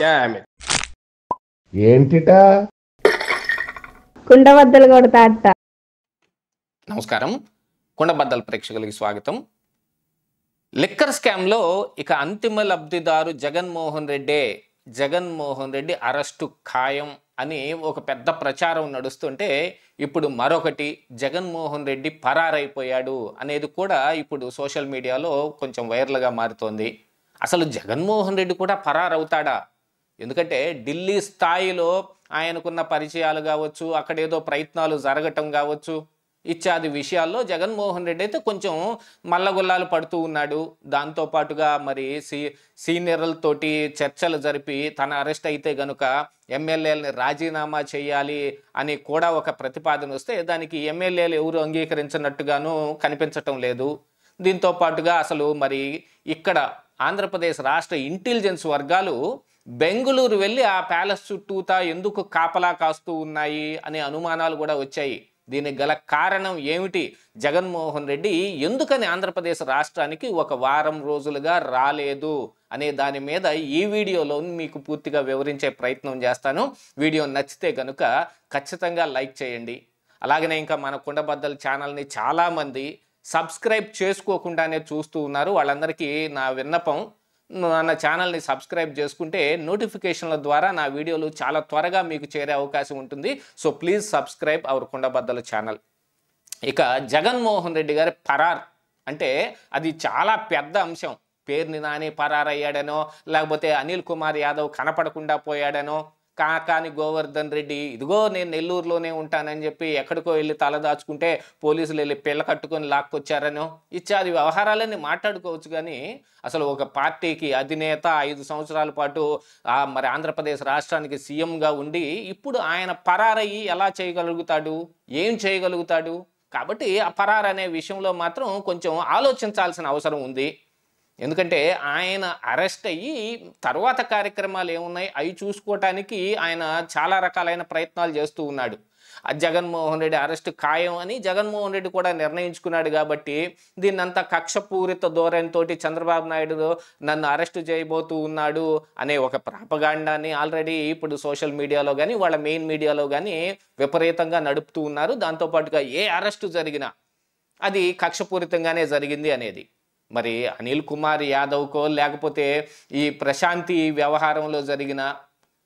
Damn it. ఏంటిటా కుండబద్దలు కొడతా అట్ట. నమస్కారం, కుండబద్దల ప్రేక్షకులకి స్వాగతం. లిక్కర్ స్కామ్లో ఇక అంతిమ లబ్ధిదారు జగన్మోహన్ రెడ్డి అరెస్టు ఖాయం అని ఒక పెద్ద ప్రచారం నడుస్తుంటే, ఇప్పుడు మరొకటి జగన్మోహన్ రెడ్డి పరారైపోయాడు అనేది కూడా ఇప్పుడు సోషల్ మీడియాలో కొంచెం వైరల్గా మారుతోంది. అసలు జగన్మోహన్ రెడ్డి కూడా పరారవుతాడా? ఎందుకంటే ఢిల్లీ స్థాయిలో ఆయనకున్న పరిచయాలు కావచ్చు, అక్కడేదో ప్రయత్నాలు జరగటం కావచ్చు, ఇత్యాది విషయాల్లో జగన్మోహన్ రెడ్డి అయితే కొంచెం మల్లగొల్లాలు పడుతూ ఉన్నాడు. దాంతోపాటుగా మరి సీనియర్లతోటి చర్చలు జరిపి తన అరెస్ట్ అయితే గనుక ఎమ్మెల్యేలని రాజీనామా చేయాలి అని కూడా ఒక ప్రతిపాదన వస్తే దానికి ఎమ్మెల్యేలు ఎవరు అంగీకరించినట్టుగాను కనిపించటం లేదు. దీంతో పాటుగా అసలు మరి ఇక్కడ ఆంధ్రప్రదేశ్ రాష్ట్ర ఇంటెలిజెన్స్ వర్గాలు బెంగళూరు వెళ్ళి ఆ ప్యాలెస్ చుట్టూతా ఎందుకు కాపలా కాస్తూ ఉన్నాయి అనే అనుమానాలు కూడా వచ్చాయి. దీనికి గల కారణం ఏమిటి? జగన్మోహన్ రెడ్డి ఎందుకని ఆంధ్రప్రదేశ్ రాష్ట్రానికి ఒక వారం రోజులుగా రాలేదు అనే దాని మీద ఈ వీడియోలో మీకు పూర్తిగా వివరించే ప్రయత్నం చేస్తాను. వీడియో నచ్చితే కనుక ఖచ్చితంగా లైక్ చేయండి. అలాగనే ఇంకా మన కుండబద్దల ఛానల్ని చాలామంది సబ్స్క్రైబ్ చేసుకోకుండానే చూస్తూ ఉన్నారు. వాళ్ళందరికీ నా విన్నపం, నా ఛానల్ని సబ్స్క్రైబ్ చేసుకుంటే నోటిఫికేషన్ల ద్వారా నా వీడియోలు చాలా త్వరగా మీకు చేరే అవకాశం ఉంటుంది. So please subscribe our Kundabaddala channel. ఇక జగన్మోహన్ రెడ్డి గారి పరార్ అంటే అది చాలా పెద్ద అంశం. పేర్ని నాని పరారయ్యాడనో, లేకపోతే అనిల్ కుమార్ యాదవ్ కనపడకుండా పోయాడనో, కాకాని గోవర్ధన్ రెడ్డి ఇదిగో నేను నెల్లూరులోనే ఉంటానని చెప్పి ఎక్కడికో వెళ్ళి తలదాచుకుంటే పోలీసులు వెళ్ళి పిల్ల కట్టుకొని లాక్కొచ్చారనో, ఇత్యాది వ్యవహారాలన్నీ మాట్లాడుకోవచ్చు. కానీ అసలు ఒక పార్టీకి అధినేత 5 సంవత్సరాల పాటు మరి ఆంధ్రప్రదేశ్ రాష్ట్రానికి సీఎంగా ఉండి ఇప్పుడు ఆయన పరారయ్యి ఎలా చేయగలుగుతాడు, ఏం చేయగలుగుతాడు? కాబట్టి ఆ పరారు అనే విషయంలో మాత్రం కొంచెం ఆలోచించాల్సిన అవసరం ఉంది. ఎందుకంటే ఆయన అరెస్ట్ అయ్యి తర్వాత కార్యక్రమాలు ఏమున్నాయి అవి చూసుకోవటానికి ఆయన చాలా రకాలైన ప్రయత్నాలు చేస్తూ ఉన్నాడు. జగన్మోహన్ రెడ్డి అరెస్ట్ ఖాయం అని జగన్మోహన్ రెడ్డి కూడా నిర్ణయించుకున్నాడు. కాబట్టి దీన్నంతా కక్షపూరిత ధోరణితోటి చంద్రబాబు నాయుడు నన్ను అరెస్ట్ చేయబోతూ ఉన్నాడు అనే ఒక ప్రాపగాండాన్ని ఆల్రెడీ ఇప్పుడు సోషల్ మీడియాలో కానీ వాళ్ళ మెయిన్ మీడియాలో కానీ విపరీతంగా నడుపుతూ ఉన్నారు. దాంతోపాటుగా ఏ అరెస్టు జరిగినా అది కక్షపూరితంగానే జరిగింది అనేది. మరి అనిల్ కుమార్ యాదవ్కో లేకపోతే ఈ ప్రశాంతి వ్యవహారంలో జరిగిన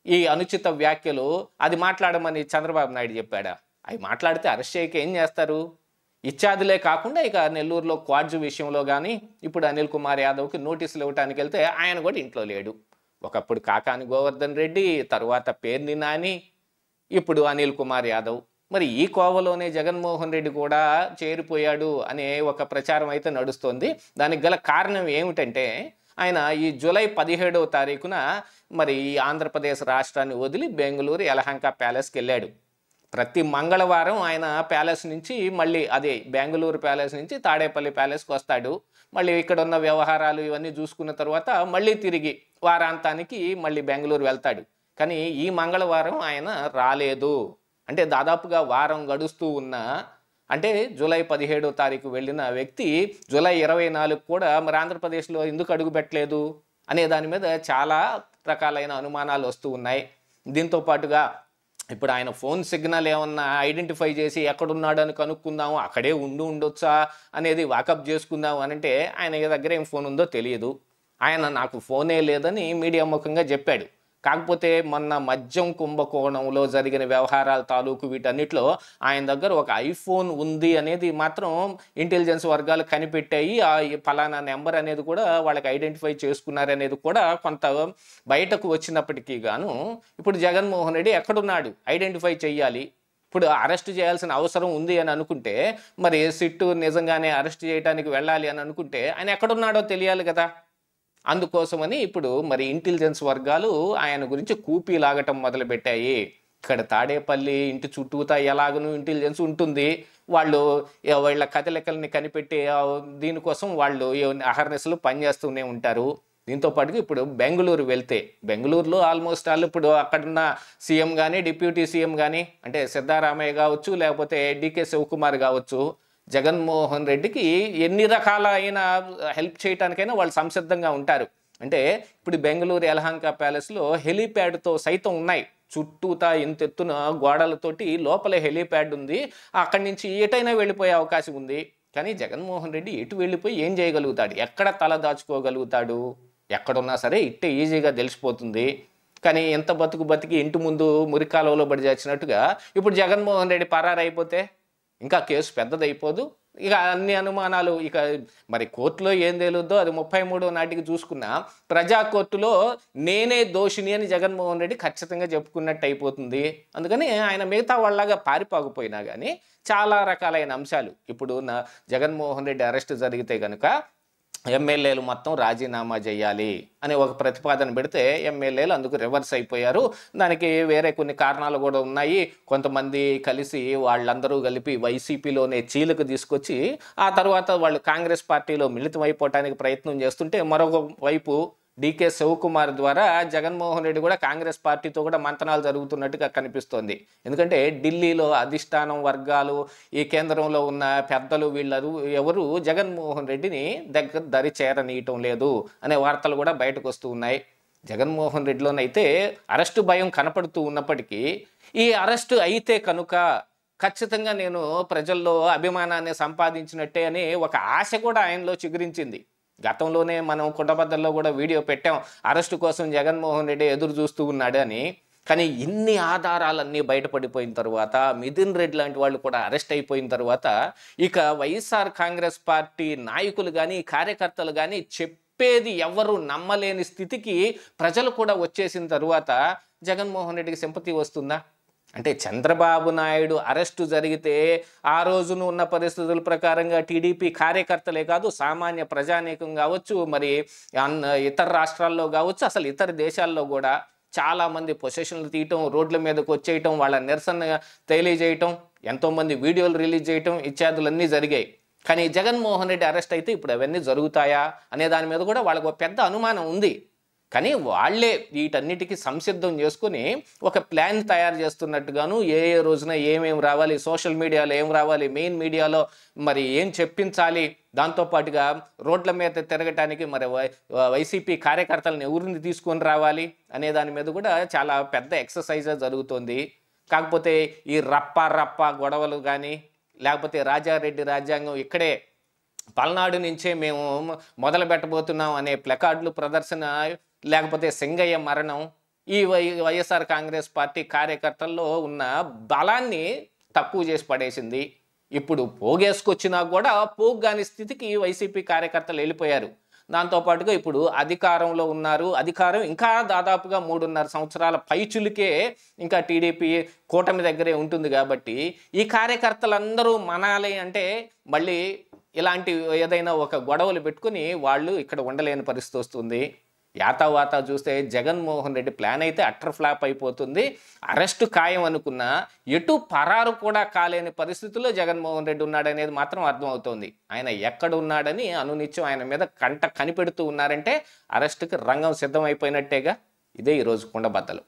ఈ అనుచిత వ్యాఖ్యలు అది మాట్లాడమని చంద్రబాబు నాయుడు చెప్పాడా? అవి మాట్లాడితే అరెస్ట్ చేయక ఏం చేస్తారు? ఇత్యాదులే కాకుండా ఇక నెల్లూరులో క్వాడ్జు విషయంలో కానీ ఇప్పుడు అనిల్ కుమార్ యాదవ్కి నోటీసులు ఇవ్వడానికి వెళ్తే ఆయన కూడా ఇంట్లో లేడు. ఒకప్పుడు కాకాని గోవర్ధన్ రెడ్డి, తరువాత పేర్ని నాని, ఇప్పుడు అనిల్ కుమార్ యాదవ్. మరి ఈ కోవలోనే జగన్మోహన్ రెడ్డి కూడా చేరిపోయాడు అనే ఒక ప్రచారం అయితే నడుస్తోంది. దానికి గల కారణం ఏమిటంటే ఆయన ఈ జూలై 17వ తారీఖున మరి ఈ ఆంధ్రప్రదేశ్ రాష్ట్రాన్ని వదిలి బెంగళూరు యలహంక ప్యాలెస్కి వెళ్ళాడు. ప్రతి మంగళవారం ఆయన ప్యాలెస్ నుంచి మళ్ళీ అదే బెంగళూరు ప్యాలెస్ నుంచి తాడేపల్లి ప్యాలెస్కి వస్తాడు. మళ్ళీ ఇక్కడ ఉన్న వ్యవహారాలు ఇవన్నీ చూసుకున్న తర్వాత మళ్ళీ తిరిగి వారాంతానికి మళ్ళీ బెంగళూరు వెళ్తాడు. కానీ ఈ మంగళవారం ఆయన రాలేదు. అంటే దాదాపుగా వారం గడుస్తూ ఉన్నా, అంటే జూలై 17వ తారీఖు వెళ్ళిన వ్యక్తి జూలై 24 కూడా మరి ఆంధ్రప్రదేశ్లో ఎందుకు అడుగు పెట్టలేదు అనే దాని మీద చాలా రకాలైన అనుమానాలు వస్తూ ఉన్నాయి. దీంతో పాటుగా ఇప్పుడు ఆయన ఫోన్ సిగ్నల్ ఏమన్నా ఐడెంటిఫై చేసి ఎక్కడున్నాడు అని కనుక్కుందాము, అక్కడే ఉండొచ్చా అనేది వాకప్ చేసుకుందాము అని అంటే ఆయన దగ్గర ఏం ఫోన్ ఉందో తెలియదు. ఆయన నాకు ఫోనే లేదని మీడియా ముఖంగా చెప్పాడు. కాకపోతే మొన్న మద్యం కుంభకోణంలో జరిగిన వ్యవహారాల తాలూకు వీటన్నిటిలో ఆయన దగ్గర ఒక ఐఫోన్ ఉంది అనేది మాత్రం ఇంటెలిజెన్స్ వర్గాలు కనిపెట్టాయి. ఆ ఫలానా నెంబర్ అనేది కూడా వాళ్ళకి ఐడెంటిఫై చేసుకున్నారనేది కూడా కొంత బయటకు వచ్చినప్పటికీ గాను ఇప్పుడు జగన్మోహన్ రెడ్డి ఎక్కడున్నాడు ఐడెంటిఫై చెయ్యాలి. ఇప్పుడు అరెస్ట్ చేయాల్సిన అవసరం ఉంది అని అనుకుంటే మరి సిట్టు నిజంగానే అరెస్ట్ చేయడానికి వెళ్ళాలి అని అనుకుంటే ఆయన ఎక్కడున్నాడో తెలియాలి కదా. అందుకోసమని ఇప్పుడు మరి ఇంటెలిజెన్స్ వర్గాలు ఆయన గురించి కూపీ లాగటం మొదలుపెట్టాయి. ఇక్కడ తాడేపల్లి ఇంటి చుట్టూతా ఎలాగనూ ఇంటెలిజెన్స్ ఉంటుంది. వాళ్ళు వీళ్ళ కదలికల్ని కనిపెట్టే దీనికోసం వాళ్ళు అహర్నిశలు పనిచేస్తూనే ఉంటారు. దీంతో పాటుగా ఇప్పుడు బెంగళూరు వెళ్తే బెంగళూరులో ఆల్మోస్ట్ ఆల్ ఇప్పుడు అక్కడున్న సీఎం కానీ డిప్యూటీ సీఎం కానీ అంటే సిద్ధారామయ్య కావచ్చు లేకపోతే డీకే శివకుమార్ కావచ్చు జగన్మోహన్ రెడ్డికి ఎన్ని రకాలైన హెల్ప్ చేయడానికైనా వాళ్ళు సంసిద్ధంగా ఉంటారు. అంటే ఇప్పుడు బెంగళూరు యలహంక ప్యాలెస్లో హెలీప్యాడ్తో సైతం ఉన్నాయి, చుట్టూతా ఇంత ఎత్తున గోడలతోటి లోపల హెలీప్యాడ్ ఉంది, అక్కడి నుంచి ఎటైనా వెళ్ళిపోయే అవకాశం ఉంది. కానీ జగన్మోహన్ రెడ్డి ఎటు వెళ్ళిపోయి ఏం చేయగలుగుతాడు, ఎక్కడ తల దాచుకోగలుగుతాడు? ఎక్కడున్నా సరే ఇట్టే ఈజీగా తెలిసిపోతుంది. కానీ ఎంత బతికి ఇంటి ముందు మురికాలువలో పడి చచ్చినట్టుగా ఇప్పుడు జగన్మోహన్ రెడ్డి పరారైపోతే ఇంకా కేసు పెద్దదైపోదు. ఇక అన్ని అనుమానాలు ఇక మరి కోర్టులో ఏం తేలుద్దో అది 33 నాటికి చూసుకున్నా, ప్రజా కోర్టులో నేనే దోషిని అని జగన్మోహన్ రెడ్డి ఖచ్చితంగా చెప్పుకున్నట్టు అయిపోతుంది. అందుకని ఆయన మిగతా వాళ్ళలాగా పారిపోకపోయినా కానీ చాలా రకాలైన అంశాలు ఇప్పుడు జగన్మోహన్ రెడ్డి అరెస్ట్ జరిగితే కనుక ఎమ్మెల్యేలు మొత్తం రాజీనామా చేయాలి అనే ఒక ప్రతిపాదన పెడితే ఎమ్మెల్యేలు అందుకు రివర్స్ అయిపోయారు. దానికి వేరే కొన్ని కారణాలు కూడా ఉన్నాయి. కొంతమంది కలిసి వాళ్ళందరూ కలిపి వైసీపీలోనే చీలకు తీసుకొచ్చి ఆ తర్వాత వాళ్ళు కాంగ్రెస్ పార్టీలో మిళితం అయిపోవటానికి ప్రయత్నం చేస్తుంటే, మరొక వైపు డీకే శివకుమార్ ద్వారా జగన్మోహన్ రెడ్డి కూడా కాంగ్రెస్ పార్టీతో కూడా మంతనాలు జరుగుతున్నట్టుగా కనిపిస్తోంది. ఎందుకంటే ఢిల్లీలో అధిష్టానం వర్గాలు, ఈ కేంద్రంలో ఉన్న పెద్దలు వీళ్ళరు ఎవరు జగన్మోహన్ రెడ్డిని దరి చేరనీయటం లేదు అనే వార్తలు కూడా బయటకు వస్తూ ఉన్నాయి. జగన్మోహన్ రెడ్డిలోనైతే అరెస్టు భయం కనపడుతూ ఉన్నప్పటికీ ఈ అరెస్టు అయితే కనుక ఖచ్చితంగా నేను ప్రజల్లో అభిమానాన్ని సంపాదించినట్టే అని ఒక ఆశ కూడా ఆయనలో చిగురించింది. గతంలోనే మనం కుండబద్దల్లో కూడా వీడియో పెట్టాం, అరెస్టు కోసం జగన్మోహన్ రెడ్డి ఎదురు చూస్తూ ఉన్నాడు అని. కానీ ఇన్ని ఆధారాలన్నీ బయటపడిపోయిన తర్వాత, మిథున్ రెడ్డి లాంటి వాళ్ళు కూడా అరెస్ట్ అయిపోయిన తర్వాత, ఇక వైఎస్ఆర్ కాంగ్రెస్ పార్టీ నాయకులు కానీ కార్యకర్తలు కానీ చెప్పేది ఎవరు నమ్మలేని స్థితికి ప్రజలు కూడా వచ్చేసిన తరువాత జగన్మోహన్ రెడ్డికి సింపతి వస్తుందా? అంటే చంద్రబాబు నాయుడు అరెస్టు జరిగితే ఆ రోజున ఉన్న పరిస్థితుల ప్రకారంగా టీడీపీ కార్యకర్తలే కాదు, సామాన్య ప్రజానీకం కావచ్చు, మరి ఇతర రాష్ట్రాల్లో కావచ్చు, అసలు ఇతర దేశాల్లో కూడా చాలామంది పొసెషన్లు తీయటం, రోడ్ల మీదకి వచ్చేయటం, వాళ్ళ నిరసన తెలియజేయటం, ఎంతోమంది వీడియోలు రిలీజ్ చేయటం ఇత్యాదులన్నీ జరిగాయి. కానీ జగన్మోహన్ రెడ్డి అరెస్ట్ అయితే ఇప్పుడు అవన్నీ జరుగుతాయా అనే దాని మీద కూడా వాళ్ళకు పెద్ద అనుమానం ఉంది. కానీ వాళ్ళే వీటన్నిటికీ సంసిద్ధం చేసుకుని ఒక ప్లాన్ తయారు చేస్తున్నట్టుగాను, ఏ రోజున ఏమేమి రావాలి, సోషల్ మీడియాలో ఏం రావాలి, మెయిన్ మీడియాలో మరి ఏం చెప్పించాలి, దాంతోపాటుగా రోడ్ల మీద తిరగటానికి మరి వైసీపీ కార్యకర్తలను ఎవరిని తీసుకొని రావాలి అనే దాని మీద కూడా చాలా పెద్ద ఎక్సర్సైజ్ జరుగుతుంది. కాకపోతే ఈ రప్ప గొడవలు కానీ, లేకపోతే రాజారెడ్డి రాజ్యాంగం ఇక్కడే పల్నాడు నుంచే మేము మొదలు పెట్టబోతున్నాం అనే ప్లకార్డులు ప్రదర్శన, లేకపోతే సింగయ్య మరణం ఈ వైఎస్ఆర్ కాంగ్రెస్ పార్టీ కార్యకర్తల్లో ఉన్న బలాన్ని తక్కువ చేసి పడేసింది. ఇప్పుడు పోగేసుకొచ్చినా కూడా పోగ్గాని స్థితికి వైసీపీ కార్యకర్తలు వెళ్ళిపోయారు. దాంతోపాటుగా ఇప్పుడు అధికారంలో ఉన్నారు, అధికారం ఇంకా దాదాపుగా 3.5 సంవత్సరాల పైచులకే ఇంకా టీడీపీ కూటమి దగ్గరే ఉంటుంది. కాబట్టి ఈ కార్యకర్తలందరూ మనాలి అంటే మళ్ళీ ఇలాంటి ఏదైనా ఒక గొడవలు పెట్టుకుని వాళ్ళు ఇక్కడ ఉండలేని పరిస్థితి వస్తుంది. యాతావాత చూస్తే జగన్మోహన్ రెడ్డి ప్లాన్ అయితే అట్టర్ ఫ్లాప్ అయిపోతుంది. అరెస్టు ఖాయం అనుకున్నా ఎటు పరారు కూడా కాలేని పరిస్థితుల్లో జగన్మోహన్ రెడ్డి ఉన్నాడనేది మాత్రం అర్థమవుతోంది. ఆయన ఎక్కడ ఉన్నాడని అనునిత్యం ఆయన మీద కంట కనిపెడుతూ ఉన్నారంటే అరెస్టుకి రంగం సిద్ధమైపోయినట్టేగా. ఇదే ఈరోజు కుండబద్దలు.